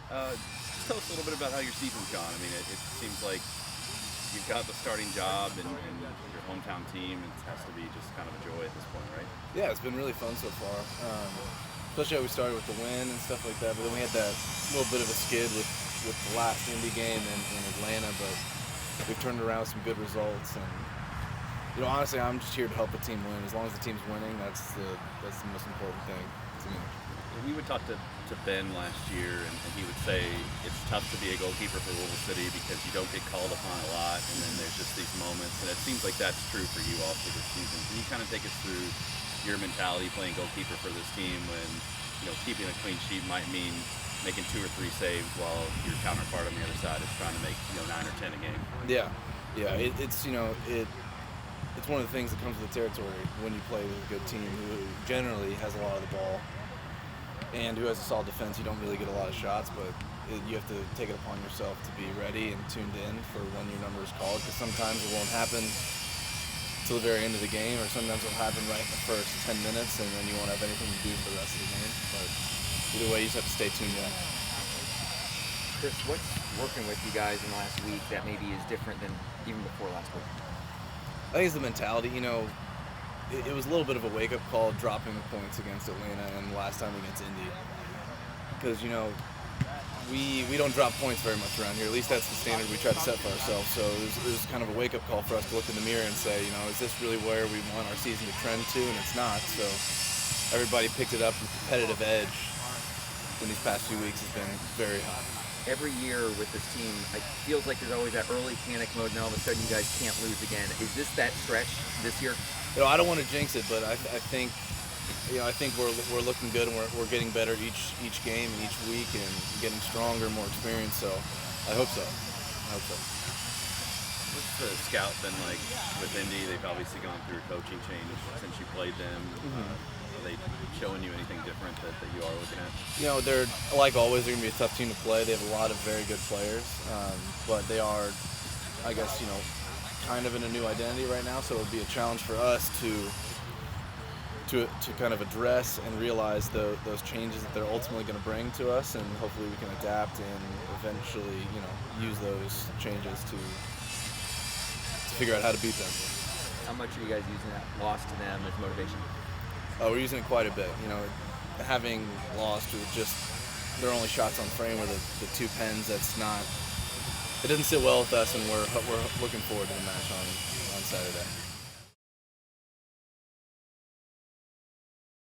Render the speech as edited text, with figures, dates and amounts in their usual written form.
Just tell us a little bit about how your season's gone. I mean, it seems like you've got the starting job and your hometown team. It has to be just kind of a joy at this point, right? Yeah, it's been really fun so far. Especially how we started with the win and stuff like that. But then we had that little bit of a skid with the last Indy game in Atlanta. But we've turned around some good results. And honestly, I'm just here to help the team win. As long as the team's winning, that's the most important thing to me. We would talk to Ben last year, and he would say it's tough to be a goalkeeper for LouCity because you don't get called upon a lot, and then there's just these moments, and it seems like that's true for you all through this season. Can you kind of take us through your mentality playing goalkeeper for this team when keeping a clean sheet might mean making 2 or 3 saves while your counterpart on the other side is trying to make 9 or 10 a game? Yeah. It's one of the things that comes with the territory when you play with a good team who generally has a lot of the ball and who has a solid defense. You don't really get a lot of shots, but you have to take it upon yourself to be ready and tuned in for when your number is called, because sometimes it won't happen till the very end of the game, or sometimes it'll happen right in the first 10 minutes, and then you won't have anything to do for the rest of the game. But either way, you just have to stay tuned in. Chris, what's working with you guys in the last week that maybe is different than even before last week? I think it's the mentality. It was a little bit of a wake-up call dropping the points against Atlanta and last time against Indy. Because, we don't drop points very much around here. At least that's the standard we try to set for ourselves. So it was kind of a wake-up call for us to look in the mirror and say, is this really where we want our season to trend to? And it's not. So everybody picked it up. The competitive edge in these past few weeks has been very high. Every year with this team, it feels like there's always that early panic mode, and all of a sudden you guys can't lose again. Is this that stretch this year? I don't want to jinx it, but I think we're looking good, and we're getting better each game and each week, and getting stronger, more experienced. So I hope so. What's the scout been like with Indy? They've obviously gone through a coaching change since you played them. Are they showing you anything different that you are looking at? They're, like always, they're going to be a tough team to play. They have a lot of very good players, but they are, I guess, kind of in a new identity right now, so it would be a challenge for us to kind of address and realize those changes that they're ultimately going to bring to us, and hopefully we can adapt and eventually, use those changes to figure out how to beat them. How much are you guys using that loss to them as motivation? We're using it quite a bit. Having lost with just their only shots on frame were the 2 pens. It doesn't sit well with us, and we're looking forward to the match on Saturday.